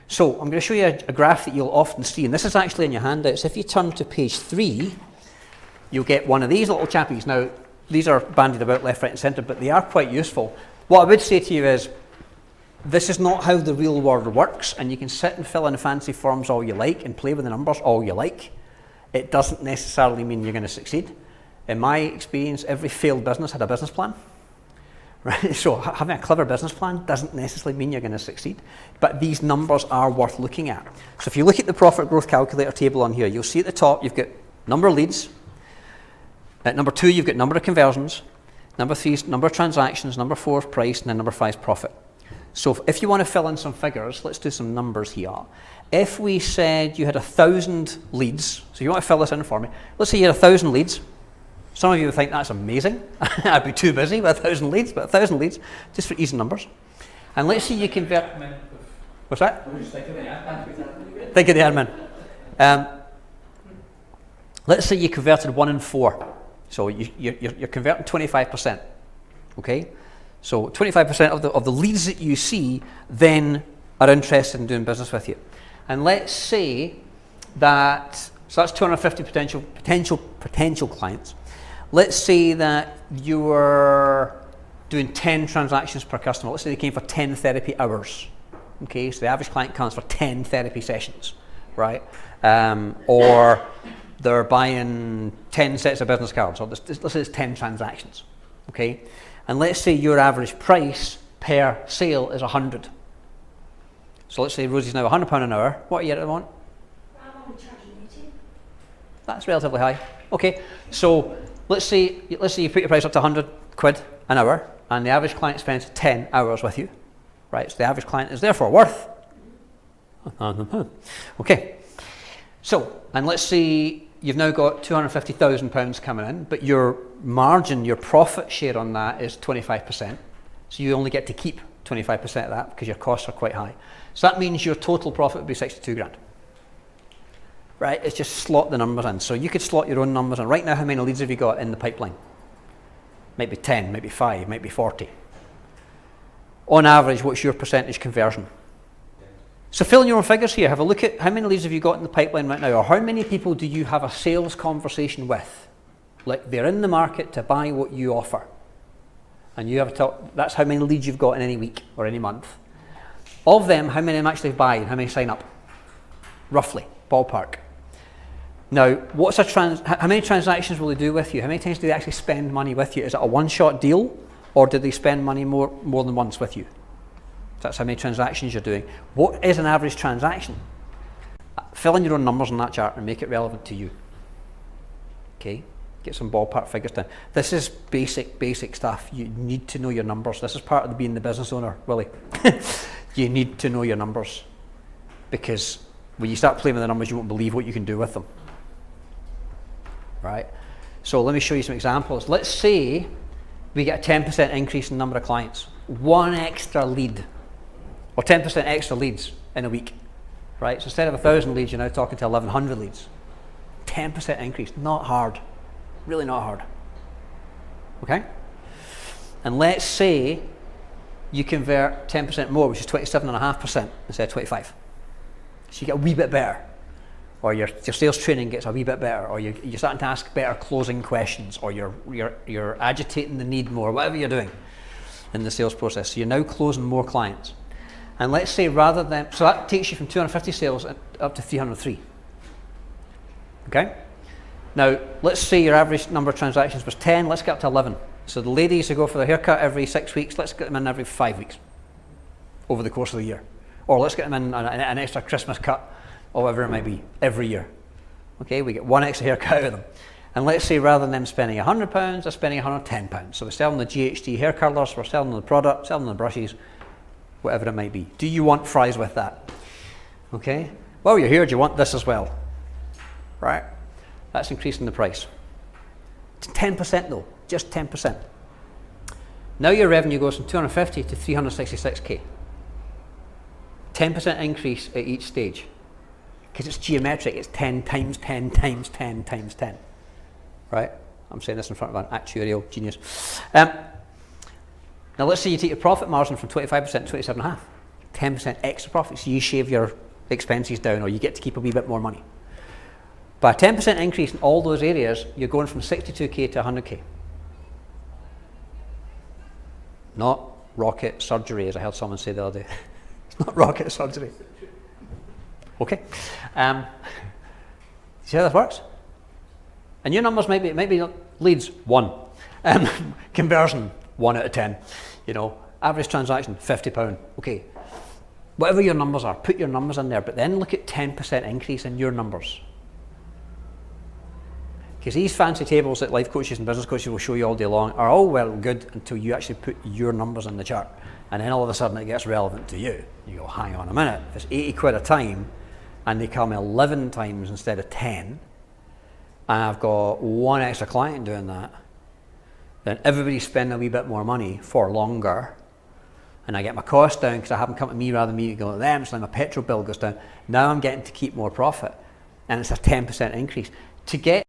So I'm going to show you a graph that you'll often see, and this is actually in your handouts. If you turn to page 3, you'll get one of these little chappies. Now, these are bandied about left, right, and centre, but they are quite useful. What I would say to you is, this is not how the real world works, and you can sit and fill in fancy forms all you like and play with the numbers all you like. It doesn't necessarily mean you're going to succeed. In my experience, every failed business had a business plan. Right? So having a clever business plan doesn't necessarily mean you're going to succeed, but these numbers are worth looking at. So if you look at the profit growth calculator table on here, you'll see at the top you've got number of leads. At number 2, you've got number of conversions. Number 3 is number of transactions. Number 4 is price, and then number 5 is profit. So if you want to fill in some figures, let's do some numbers here. If we said you had 1,000 leads, so you want to fill this in for me. Let's say you had 1,000 leads. Some of you would think that's amazing. I'd be too busy with 1,000 leads, but 1,000 leads, just for easy numbers. And let's say you convert... What's that? Think of the admin. Let's say you converted 1 in 4. So you're converting 25%. Okay? So 25% of the leads that you see then are interested in doing business with you. And let's say that, so that's 250 potential clients. Let's say that you were doing 10 transactions per customer. Let's say they came for 10 therapy hours. Okay, so the average client comes for 10 therapy sessions, right? Or they're buying 10 sets of business cards. Or let's say it's 10 transactions, okay? And let's say your average price per sale is 100. So let's say Rosie's now £100 an hour. What are you at the moment? I'm only charging 80. That's relatively high. Okay, so let's say you put your price up to 100 quid an hour, and the average client spends 10 hours with you, right? So the average client is therefore worth. Okay, so, and let's say you've now got £250,000 coming in, but your margin, your profit share on that is 25%. So you only get to keep 25% of that because your costs are quite high. So that means your total profit would be 62 grand. Right, it's just slot the numbers in. So you could slot your own numbers in. Right now, how many leads have you got in the pipeline? Maybe 10, maybe 5, maybe 40. On average, what's your percentage conversion? So fill in your own figures here. Have a look at how many leads have you got in the pipeline right now, or how many people do you have a sales conversation with? Like they're in the market to buy what you offer. And you have to talk, that's how many leads you've got in any week or any month. Of them, how many of them actually buy and how many sign up? Roughly, ballpark. Now, how many transactions will they do with you? How many times do they actually spend money with you? Is it a one-shot deal, or do they spend money more than once with you? That's how many transactions you're doing. What is an average transaction? Fill in your own numbers on that chart and make it relevant to you. Okay, get some ballpark figures down. This is basic stuff. You need to know your numbers. This is part of being the business owner, Willie. You need to know your numbers, because when you start playing with the numbers, you won't believe what you can do with them. Right? So let me show you some examples. Let's say we get a 10% increase in the number of clients. 1 extra lead, or 10% extra leads in a week. Right? So instead of 1,000 leads, you're now talking to 1,100 leads. 10% increase, not hard. Really not hard. Okay? And let's say you convert 10% more, which is 27.5% instead of 25. So you get a wee bit better, or your sales training gets a wee bit better, or you're starting to ask better closing questions, or you're agitating the need more, whatever you're doing in the sales process. So you're now closing more clients. And let's say rather than, so that takes you from 250 sales up to 303. Okay? Now, let's say your average number of transactions was 10, let's get up to 11. So the ladies who go for their haircut every 6 weeks, let's get them in every 5 weeks over the course of the year. Or let's get them in an extra Christmas cut, or whatever it might be, every year. Okay, we get 1 extra haircut out of them. And let's say rather than them spending £100, they're spending £110. So we're selling the GHD hair curlers, we're selling the product, selling the brushes, whatever it might be. Do you want fries with that? Okay, while you're here, do you want this as well? Right, that's increasing the price. It's 10% though, just 10%. Now your revenue goes from 250 to 366k. 10% increase at each stage, because it's geometric. It's 10 times 10 times 10 times 10. Right? I'm saying this in front of an actuarial genius. Now let's say you take your profit margin from 25% to 27.5%. 10% extra profit, so you shave your expenses down or you get to keep a wee bit more money. By a 10% increase in all those areas, you're going from 62k to 100k. Not rocket surgery, as I heard someone say the other day. It's not rocket surgery. Okay. See how this works? And your numbers maybe leads 1. Conversion 1 out of 10. You know, average transaction £50. Okay. Whatever your numbers are, put your numbers in there, but then look at 10% increase in your numbers. Because these fancy tables that life coaches and business coaches will show you all day long are all well and good until you actually put your numbers in the chart. And then all of a sudden it gets relevant to you. You go, hang on a minute, if it's 80 quid a time and they come 11 times instead of 10, and I've got 1 extra client doing that, then everybody's spending a wee bit more money for longer, and I get my cost down because I have them come to me rather than me going to them, so my petrol bill goes down. Now I'm getting to keep more profit, and it's a 10% increase. To get